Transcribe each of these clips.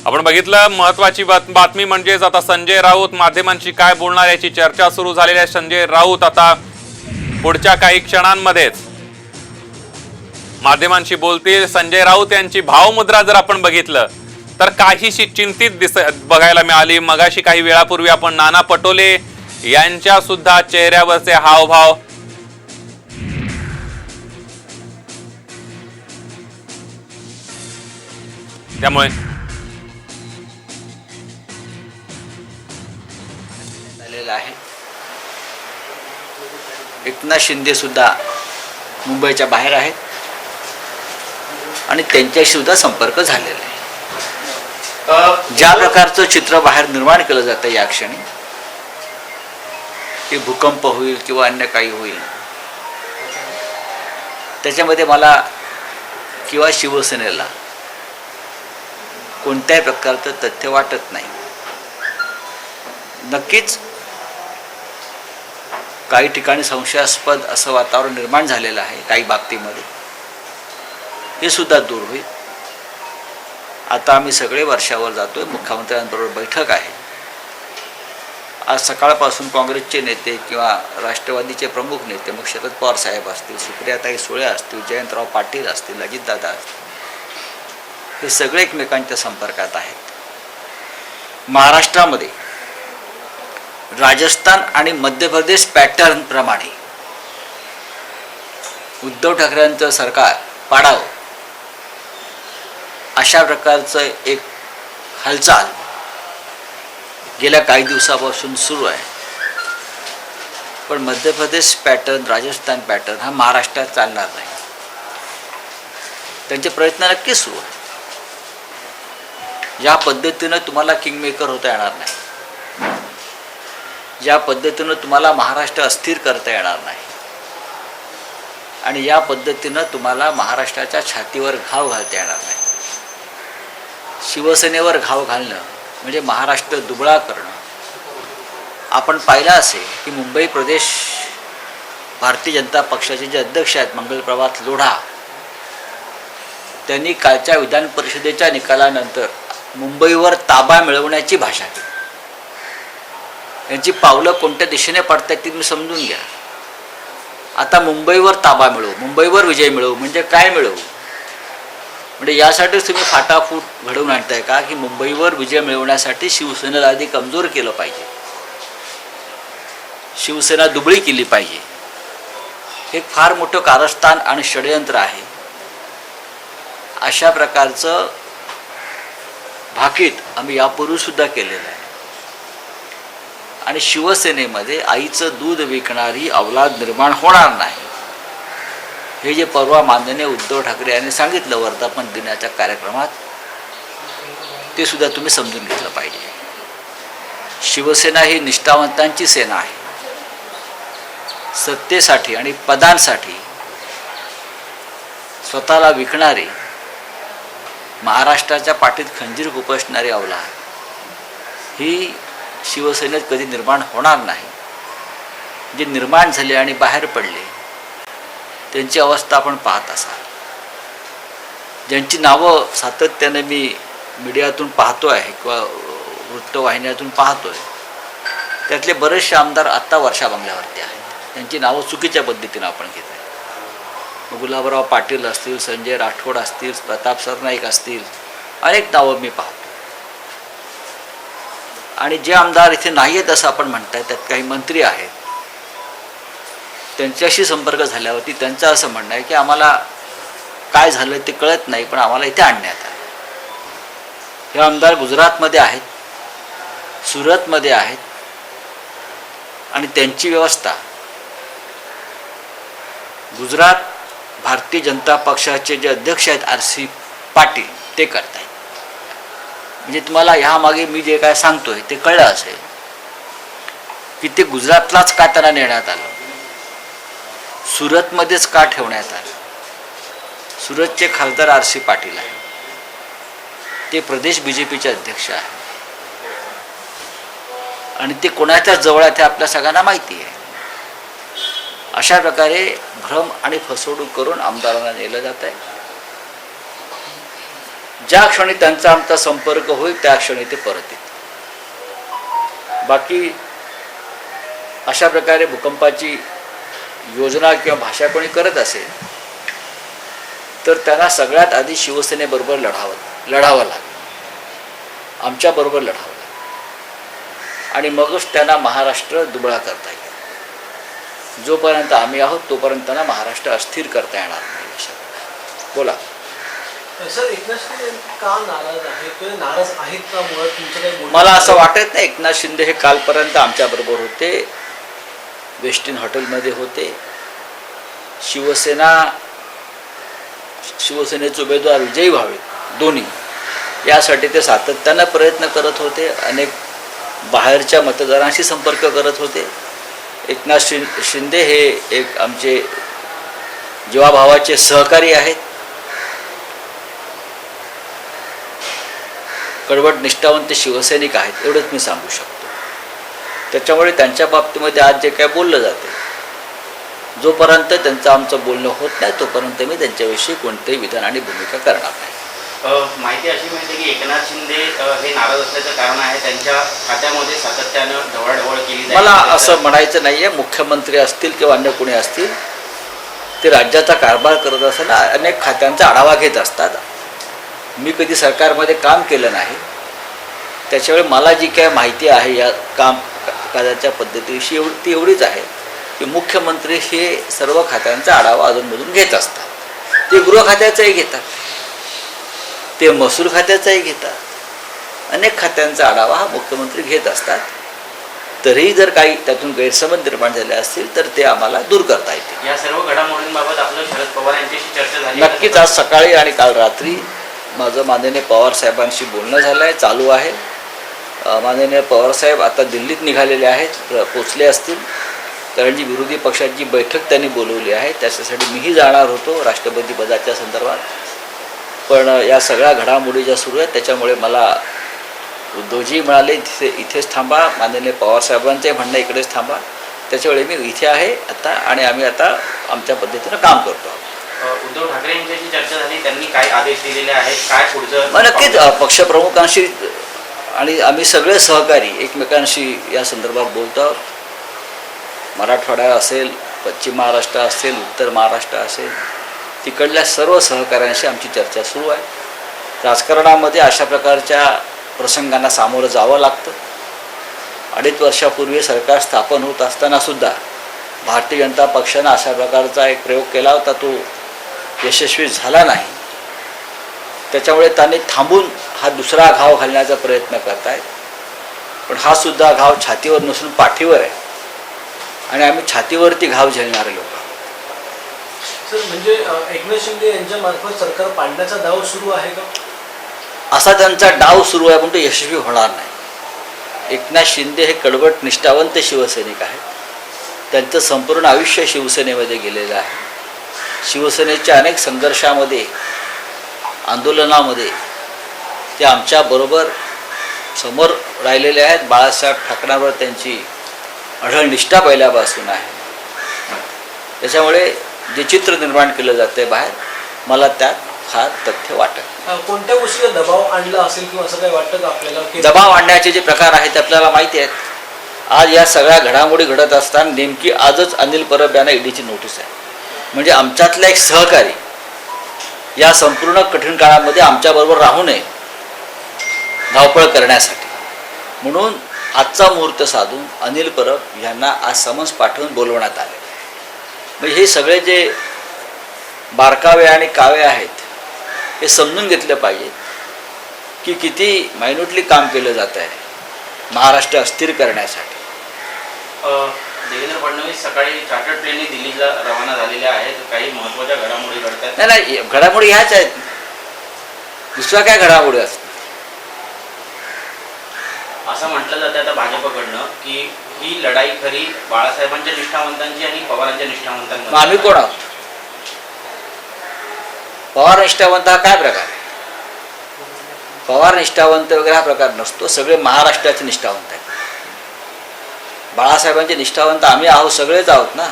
आपण बघितलं महत्वाची बातमी म्हणजेच आता संजय राऊत माध्यमांशी काय बोलणार याची चर्चा सुरू झालेली आहे। संजय राऊत आता पुढच्या काही क्षणांमध्येच माध्यमांशी बोलतील। संजय राऊत यांची भावमुद्रा जर आपण बघितलं तर काहीशी चिंतित बघायला मिळाली। मगाशी काही वेळापूर्वी आपण नाना पटोले यांच्या सुद्धा चेहऱ्यावरचे हावभाव त्यामुळे आहे। एकनाथ शिंदे सुद्धा मुंबईच्या बाहेर आहेत आणि त्यांच्याशी सुद्धा संपर्क झालेला आहे। ज्या प्रकारचं चित्र बाहेर निर्माण केलं जातं या क्षणी, की भूकंप होईल किंवा अन्य काही होईल, त्याच्यामध्ये मला किंवा शिवसेनेला कोणत्याही प्रकारचं तथ्य वाटत नाही। नक्कीच काही ठिकाणी संशयास्पद असं वातावरण निर्माण झालेलं आहे काही बाबतीमध्ये, हे सुद्धा दूर होईल। आता आम्ही सगळे वर्षावर जातोय, मुख्यमंत्र्यांबरोबर बैठक आहे। आज सकाळपासून काँग्रेसचे नेते किंवा राष्ट्रवादीचे प्रमुख नेते, मग शरद पवार साहेब असतील, सुप्रियाताई सुळे असतील, जयंतराव पाटील असतील, अजितदादा असतील, हे सगळे एकमेकांच्या संपर्कात आहेत। महाराष्ट्रामध्ये राजस्थान आणि मध्य प्रदेश पॅटर्न प्रमाणे उद्धव ठाकरेंचं सरकार पाडावं अशा प्रकारचं एक हालचाल गेल्या काही दिवसापासून सुरू आहे। पण मध्य प्रदेश पॅटर्न, राजस्थान पॅटर्न हा महाराष्ट्रात चालणार नाही। त्यांचे प्रयत्न नक्कीच सुरू आहे। या पद्धतीनं तुम्हाला किंगमेकर होता येणार नाही, ज्या पद्धतीनं तुम्हाला महाराष्ट्र अस्थिर करता येणार नाही, आणि या पद्धतीनं तुम्हाला महाराष्ट्राच्या छातीवर घाव घालता येणार नाही। शिवसेनेवर घाव घालणं म्हणजे महाराष्ट्र दुबळा करणं। आपण पाहिलं असेल की मुंबई प्रदेश भारतीय जनता पक्षाचे जे अध्यक्ष आहेत मंगलप्रभात लोढा, त्यांनी कालच्या विधान परिषदेच्या निकालानंतर मुंबईवर ताबा मिळवण्याची भाषा केली। यांची पावलं कोणत्या दिशेने पडतात ती तुम्ही समजून घ्या। आता मुंबईवर ताबा मिळवू, मुंबईवर विजय मिळवू म्हणजे काय मिळवू? म्हणजे यासाठीच तुम्ही फाटाफूट घडवून आणताय का की मुंबईवर विजय मिळवण्यासाठी शिवसेनेला आधी कमजोर केलं पाहिजे, शिवसेना दुबळी केली पाहिजे? हे फार मोठं कारस्थान आणि षडयंत्र आहे। अशा प्रकारचं भाकीत आम्ही यापूर्वी सुद्धा केलेलं आहे। आणि शिवसेनेमध्ये आईचं दूध विकणारी अवलाद निर्माण होणार नाही, हे जे परवा माननीय उद्धव ठाकरे यांनी सांगितलं वर्धापन दिनाच्या कार्यक्रमात, ते सुद्धा तुम्ही समजून घेतलं पाहिजे। शिवसेना ही निष्ठावंतांची सेना आहे। सत्तेसाठी आणि पदांसाठी स्वतःला विकणारी, महाराष्ट्राच्या पाठीत खंजीर खुपसणारी अवलाद ही शिवसेनेत कधी निर्माण होणार नाही। जे निर्माण झाले आणि बाहेर पडले त्यांची अवस्था आपण पाहत असाल। ज्यांची नावं सातत्याने मी मीडियातून पाहतो आहे किंवा वृत्तवाहिन्यातून पाहतो आहे, त्यातले बरेचसे आमदार आत्ता वर्षा बंगल्यावरती आहेत। त्यांची नावं चुकीच्या पद्धतीनं आपण घेत आहे। गुलाबराव पाटील असतील, संजय राठोड असतील, प्रताप सरनाईक असतील, अनेक नावं मी पाहतो। आणि जे आमदार इथे नाही आहेत असं आपण म्हणताय, त्यात काही मंत्री आहेत, त्यांच्याशी संपर्क झाल्यावरती त्यांचं असं म्हणणं आहे की आम्हाला काय झालं ते कळत नाही, पण आम्हाला इथे आणण्यात आलं। हे आमदार गुजरातमध्ये आहेत, सुरतमध्ये आहेत, आणि त्यांची व्यवस्था गुजरात भारतीय जनता पक्षाचे जे अध्यक्ष आहेत RC पाटील ते करत आहेत। म्हणजे तुम्हाला ह्यामागे मी जे काय सांगतोय ते कळलं असेल की ते गुजरातलाच का त्यांना नेण्यात आलं, सुरतमध्येच का ठेवण्यात आलं? सुरतचे खासदार RC पाटील आहे, ते प्रदेश BJPचे अध्यक्ष आहे, आणि ते कोणाच्या जवळ आहे ते आपल्या सगळ्यांना माहिती आहे। अशा प्रकारे भ्रम आणि फसवणूक करून आमदारांना नेलं जात आहे। ज्या क्षणी त्यांचा आमचा संपर्क होईल त्या क्षणी ते परत येतील. बाकी अशा प्रकारे भूकंपाची योजना किंवा भाषा कोणी करत असेल तर त्यांना सगळ्यात आधी शिवसेनेबरोबर लढावं लागेल, आमच्याबरोबर लढावं लागेल आणि मगच त्यांना महाराष्ट्र दुबळा करता येईल. जोपर्यंत आम्ही आहोत तोपर्यंत त्यांना महाराष्ट्र अस्थिर करता येणार नाही. बोला सर, एकनाथ शिंदे का नाराज आहे किंवा नाराज आहेत का मुळात तुमचं काही बोलणं? मला असं वाटत नाही. एकनाथ शिंदे हे कालपर्यंत आमच्याबरोबर होते, वेस्ट इन हॉटेलमध्ये होते. शिवसेनेचे उमेदवार विजयी व्हावेत दोन्ही यासाठी ते सातत्यानं प्रयत्न करत होते. अनेक बाहेरच्या मतदारांशी संपर्क करत होते. एकनाथ शिंदे हे एक आमचे जीवाभावाचे सहकारी आहेत, कडवट निष्ठावंत शिवसैनिक आहेत, एवढंच मी सांगू शकतो. त्याच्यामुळे त्यांच्या बाबतीमध्ये आज जे काय बोललं जाते, जोपर्यंत त्यांचं आमचं बोलणं होत नाही तोपर्यंत मी त्यांच्याविषयी कोणतेही विधान आणि भूमिका करणार नाही. माहिती अशी मिळते की एकनाथ शिंदे हे नाराज असल्याचं कारण आहे त्यांच्या खात्यामध्ये सातत्यानं ढवळाढवळ केली जाते. मला असं म्हणायचं नाही आहे. मुख्यमंत्री असतील किंवा अन्य कोणी असतील ते राज्याचा कारभार करत असताना अनेक खात्यांचा आढावा घेत असतात. मी कधी सरकारमध्ये काम केलं नाही, त्याच्यामुळे मला जी काय माहिती आहे या कामकाजाच्या पद्धतीविषयी ती एवढीच आहे की मुख्यमंत्री हे सर्व खात्यांचा आढावा अधूनमधून घेत असतात. ते गृह खात्याचाही घेतात, ते महसूल खात्याचाही घेतात, अनेक खात्यांचा आढावा हा मुख्यमंत्री घेत असतात. तरीही जर काही त्यातून गैरसमज निर्माण झाले असतील तर ते आम्हाला दूर करता येतील. या सर्व घडामोडींबाबत आपलं शरद पवार यांच्याशी चर्चा झाली? नक्कीच. आज सकाळी आणि काल रात्री माझं माननीय पवारसाहेबांशी बोलणं झालं आहे, चालू आहे. माननीय पवारसाहेब आता दिल्लीत निघालेले आहेत, पोचले असतील, कारण जी विरोधी पक्षाची बैठक त्यांनी बोलवली आहे त्याच्यासाठी मीही जाणार होतो राष्ट्रपती पदाच्या संदर्भात. पण या सगळ्या घडामोडी ज्या सुरू आहेत त्याच्यामुळे मला उद्धवजी म्हणाले इथेच थांबा, माननीय पवारसाहेबांचंही म्हणणं इकडेच थांबा. त्याच्यामुळे मी इथे आहे आता आणि आम्ही आता आमच्या पद्धतीनं काम करतो. उद्धव ठाकरे यांच्याशी चर्चा झाली, त्यांनी काय आदेश दिलेले आहेत, काय पुढचं? मग नक्कीच पक्षप्रमुखांशी आणि आम्ही सगळे सहकारी एकमेकांशी या संदर्भात बोलतो आहोत. मराठवाडा असेल, पश्चिम महाराष्ट्र असेल, उत्तर महाराष्ट्र असेल, तिकडल्या सर्व सहकाऱ्यांशी आमची चर्चा सुरू आहे. राजकारणामध्ये अशा प्रकारच्या प्रसंगांना सामोरं जावं लागतं. 2.5 वर्षापूर्वी सरकार स्थापन होत असतानासुद्धा भारतीय जनता पक्षानं अशा प्रकारचा एक प्रयोग केला होता, तो यशस्वी झाला नाही. त्याच्यामुळे त्यांनी थांबून हा दुसरा घाव घालण्याचा प्रयत्न करत आहेत. पण हा सुद्धा घाव छातीवर नसून पाठीवर आहे आणि आम्ही छातीवरती घाव झेलणारे लोक आहोत. सर, म्हणजे एकनाथ शिंदे यांच्या मार्फत सरकार पाडण्याचा दाव सुरू आहे का? असा त्यांचा डाव सुरू आहे पण तो यशस्वी होणार नाही. एकनाथ शिंदे हे कडवट निष्ठावंत शिवसैनिक आहेत. त्यांचं संपूर्ण आयुष्य शिवसेनेमध्ये गेलेलं आहे. शिवसेनेच्या अनेक संघर्षामध्ये, आंदोलनामध्ये ते आमच्याबरोबर समोर राहिलेले आहेत. बाळासाहेब ठाकरेंवर त्यांची अढळ निष्ठा पहिल्यापासून आहे. त्याच्यामुळे जे चित्र निर्माण केलं जाते बाहेर, मला त्यात फार तथ्य वाटत. कोणत्या गोष्टीला दबाव आणला असेल किंवा असं काही वाटतं का आपल्याला? दबाव आणण्याचे जे प्रकार आहेत ते आपल्याला माहिती आहेत. आज या सगळ्या घडामोडी घडत असताना नेमकी आजच अनिल परब यांना ईडीची नोटीस आहे. म्हणजे आमच्यातला एक सहकारी या संपूर्ण कठीण काळामध्ये आमच्याबरोबर राहू नये धावपळ करण्यासाठी, म्हणून आजचा मुहूर्त साधून अनिल परब यांना आज समन्स पाठवून बोलवण्यात आले. म्हणजे हे सगळे जे बारकावे आणि कावे आहेत हे समजून घेतलं पाहिजे की किती मायन्युटली काम केलं जात आहे महाराष्ट्र अस्थिर करण्यासाठी. देवेंद्र फडणवीस सकाळी चार्टर्ड प्लेनने दिल्लीला रवाना झालेल्या आहेत. काही महत्त्वाच्या घडामोडी घडतात. नाही, घडामोडी ह्याच आहेत, दुसऱ्या काय घडामोडी असतात. असं म्हटलं जातं आता भाजपकडनं की ही लढाई खरी बाळासाहेबांच्या निष्ठावंतांची आणि पवारांच्या निष्ठावंतांची. मग आम्ही कोण आहोत? पवार निष्ठावंत हा काय प्रकार आहे? पवार निष्ठावंत वगैरे हा प्रकार नसतो. सगळे महाराष्ट्राचे निष्ठावंत आहेत. बाळासाहेबांचे निष्ठावंत आम्ही आहोत, सगळेच आहोत ना.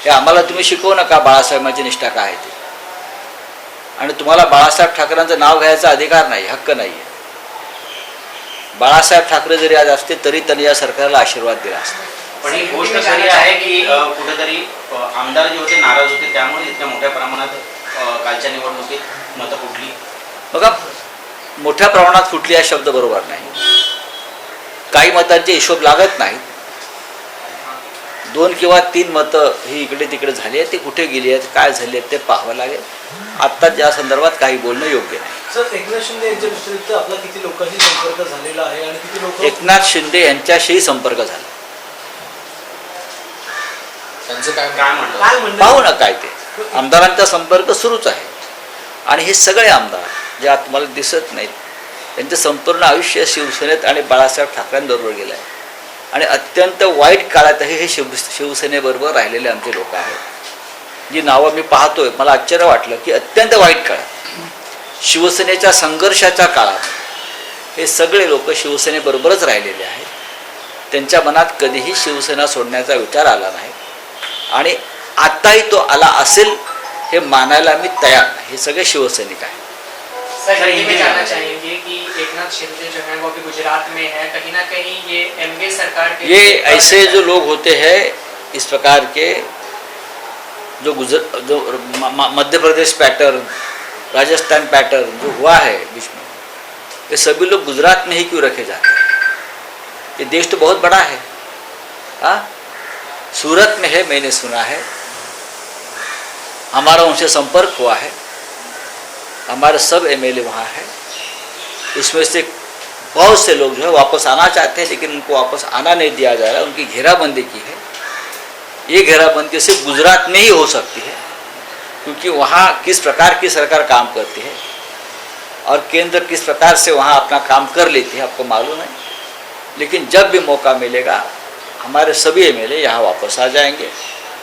हे आम्हाला तुम्ही शिकवू नका बाळासाहेबांची निष्ठा काय आहे ते. आणि तुम्हाला बाळासाहेब ठाकरेंचं नाव घ्यायचा अधिकार नाही, हक्क नाही आहे. बाळासाहेब ठाकरे जरी आज असते तरी त्यांनी या सरकारला आशीर्वाद दिला असता. पण ही गोष्ट खरी आहे की कुठेतरी आमदार जे होते नाराज होते, त्यामुळे इतक्या मोठ्या प्रमाणात कालच्या निवडणुकीत मतं फुटली. बघा, मोठ्या प्रमाणात फुटली हा शब्द बरोबर नाही. काही मतांचे हिशोब लागत नाहीत. 2 किंवा 3 मतं ही इकडे तिकडे झाली आहेत, ती कुठे गेली आहेत, काय झाली आहेत ते पाहावं लागेल. आत्ता या संदर्भात काही बोलणं योग्य नाही. सर, एकनाथ शिंदे यांच्या व्यतिरिक्त आपला किती लोकांशी संपर्क झालेला आहे आणि किती लोक एकनाथ शिंदे यांच्याशीही संपर्क झाला. त्यांचं काय काय म्हणतात? काय म्हणणं पाहू ना काय ते. आमदारांचा संपर्क सुरूच आहे. आणि हे सगळे आमदार जे आज तुम्हाला दिसत नाहीत, त्यांचं संपूर्ण आयुष्य शिवसेनेत आणि बाळासाहेब ठाकरेंबरोबर गेलं आहे. आणि अत्यंत वाईट काळातही हे शिवसेनेबरोबर राहिलेले आमचे लोक आहेत. जी नावं मी पाहतोय, मला आश्चर्य वाटलं की अत्यंत वाईट काळात, शिवसेनेच्या संघर्षाच्या काळात हे सगळे लोक शिवसेनेबरोबरच राहिलेले आहेत. त्यांच्या मनात कधीही शिवसेना सोडण्याचा विचार आला नाही आणि आत्ताही तो आला असेल हे मानायला मी तयार नाही. हे सगळे शिवसैनिक आहेत. सर, ये भी जानना चाहेंगे कि एकनाथ शिंदे जो है वो अभी गुजरात में है, कहीं ना कहीं ये एमके सरकार के ये ऐसे जो लोग होते हैं इस प्रकार के जो मध्य प्रदेश पैटर्न, राजस्थान पैटर्न जो हुआ है बीच में, ये सभी लोग गुजरात में ही क्यों रखे जाते हैं? ये देश तो बहुत बड़ा है. हाँ, सूरत में है, मैंने सुना है, हमारा उनसे संपर्क हुआ है. हमारे सब एमएलए वहाँ है. उसमें से बहुत से लोग जो है वापस आना चाहते हैं, लेकिन उनको वापस आना नहीं दिया जा रहा है. उनकी घेराबंदी की है. ये घेराबंदी सिर्फ गुजरात में ही हो सकती है, क्योंकि वहाँ किस प्रकार की सरकार काम करती है और केंद्र किस प्रकार से वहाँ अपना काम कर लेती है आपको मालूम है. लेकिन जब भी मौका मिलेगा हमारे सभी एमएलए यहाँ वापस आ जाएंगे,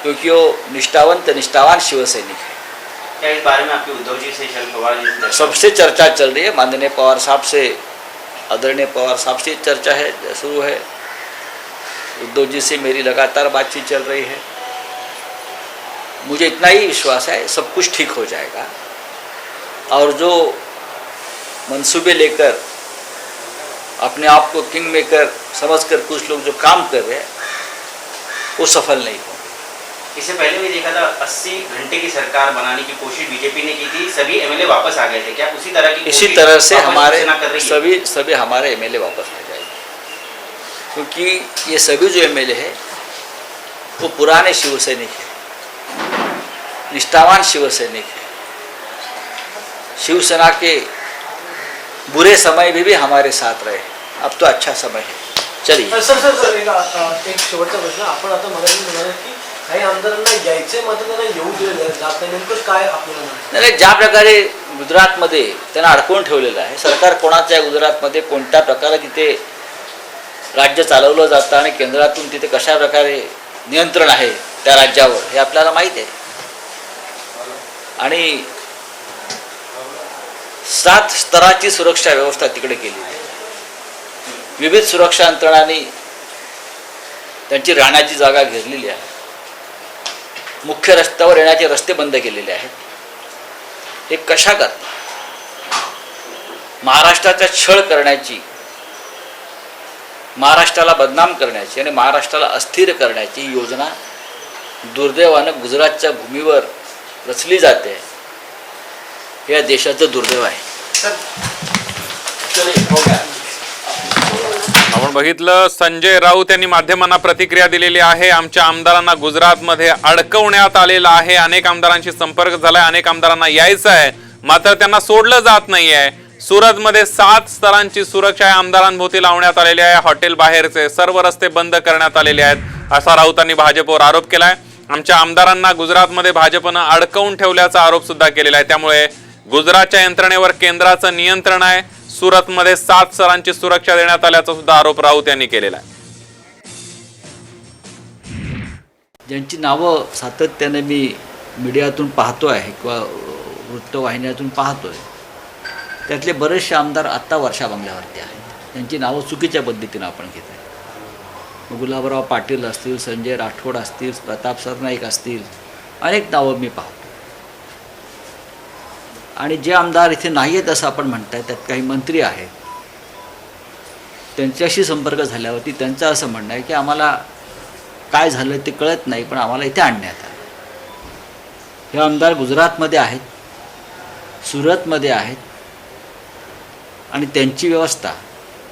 क्योंकि वो निष्ठावान शिवसैनिक है. क्या इस बारे में आपके उद्धव जी से, शरद पवार जी से सबसे चर्चा चल रही है. माननीय पवार साहब से, आदरणीय पवार साहब से चर्चा है, शुरू है. उद्धव जी से मेरी लगातार बातचीत चल रही है. मुझे इतना ही विश्वास है सब कुछ ठीक हो जाएगा. और जो मंसूबे लेकर अपने आप को किंग मेकर समझकर कुछ लोग जो काम कर रहे हैं वो सफल नहीं होंगे. इससे पहले भी देखा था 80 घंटे की सरकार बनाने की कोशिश बीजेपी ने की थी, सभी एमएलए वापस आ गए थे. क्या उसी तरह की इसी कोशिश तरह से वापस हमारे शिवसेना कर रही है? सभी हमारे एमएलए वापस आ जाएंगे, क्योंकि ये सभी जो एमएलए है वो पुराने शिवसैनिक हैं, निष्ठावान शिवसैनिक हैं. शिवसेना के बुरे समय में भी हमारे साथ रहे. अब तो अच्छा समय है. चलिए. सर, एक शेवटचा प्रश्न. आपण आता मगाशी म्हणाले की काही आमदारांना यायचे मात्र त्यांना येऊ दिले जात नाही, नेमकं काय आपल्याला म्हणायचं? नाही, ज्या प्रकारे गुजरातमध्ये त्यांना अडकवून ठेवलेलं आहे सरकार, कोणाच्या गुजरातमध्ये कोणत्या प्रकारे तिथे राज्य चालवलं जातं आणि केंद्रातून तिथे कशा प्रकारे नियंत्रण आहे त्या राज्यावर हे आपल्याला माहीत आहे. आणि 7 स्तराची सुरक्षा व्यवस्था तिकडे केली आहे. विविध सुरक्षा यंत्रणांनी त्यांची राहण्याची जागा घेरलेली आहे. मुख्य रस्त्यावर येण्याचे रस्ते बंद केलेले आहेत. हे कशा करतात? महाराष्ट्राचा छळ करण्याची, महाराष्ट्राला बदनाम करण्याची आणि महाराष्ट्राला अस्थिर करण्याची ही योजना दुर्दैवानं गुजरातच्या भूमीवर रचली जाते. हे या देशाचं दुर्दैव आहे. आपण बघितलं, संजय राऊत यांनी माध्यमांना प्रतिक्रिया दिलेली आहे. आमच्या आमदारांना गुजरातमध्ये अडकवण्यात आलेलं आहे. अनेक आमदारांशी संपर्क झालाय, अनेक आमदारांना यायचं आहे, मात्र त्यांना सोडलं जात नाहीये. सुरतमध्ये 7 स्तरांची सुरक्षा आमदारांभोवती लावण्यात आलेली आहे. हॉटेल बाहेरचे सर्व रस्ते बंद करण्यात आलेले आहेत, असा राऊतांनी भाजपवर आरोप केलाय. आमच्या आमदारांना गुजरातमध्ये भाजपनं अडकवून ठेवल्याचा आरोप सुद्धा केलेला आहे. त्यामुळे गुजरातच्या यंत्रणेवर केंद्राचं नियंत्रण आहे. सुरतमध्ये 7 स्तरांची सुरक्षा देण्यात आल्याचा सुद्धा आरोप राऊत यांनी केलेला आहे. ज्यांची नावं सातत्याने मी मीडियातून पाहतो आहे किंवा वृत्तवाहिन्यातून पाहतोय, त्यातले बरेचसे आमदार आत्ता वर्षा बंगल्यावरती आहेत. त्यांची नावं चुकीच्या पद्धतीनं आपण घेत आहे. गुलाबराव पाटील असतील, संजय राठोड असतील, प्रताप सरनाईक असतील, अनेक नावं मी पाहतो. आणि जे आमदार इथे नाही आहेत असं आपण म्हणताय, त्यात काही मंत्री आहेत, त्यांच्याशी संपर्क झाल्यावरती त्यांचं असं म्हणणं आहे की आम्हाला काय झालं ते कळत नाही, पण आम्हाला इथे आणण्यात आलं. हे आमदार गुजरातमध्ये आहेत, सुरतमध्ये आहेत आणि त्यांची व्यवस्था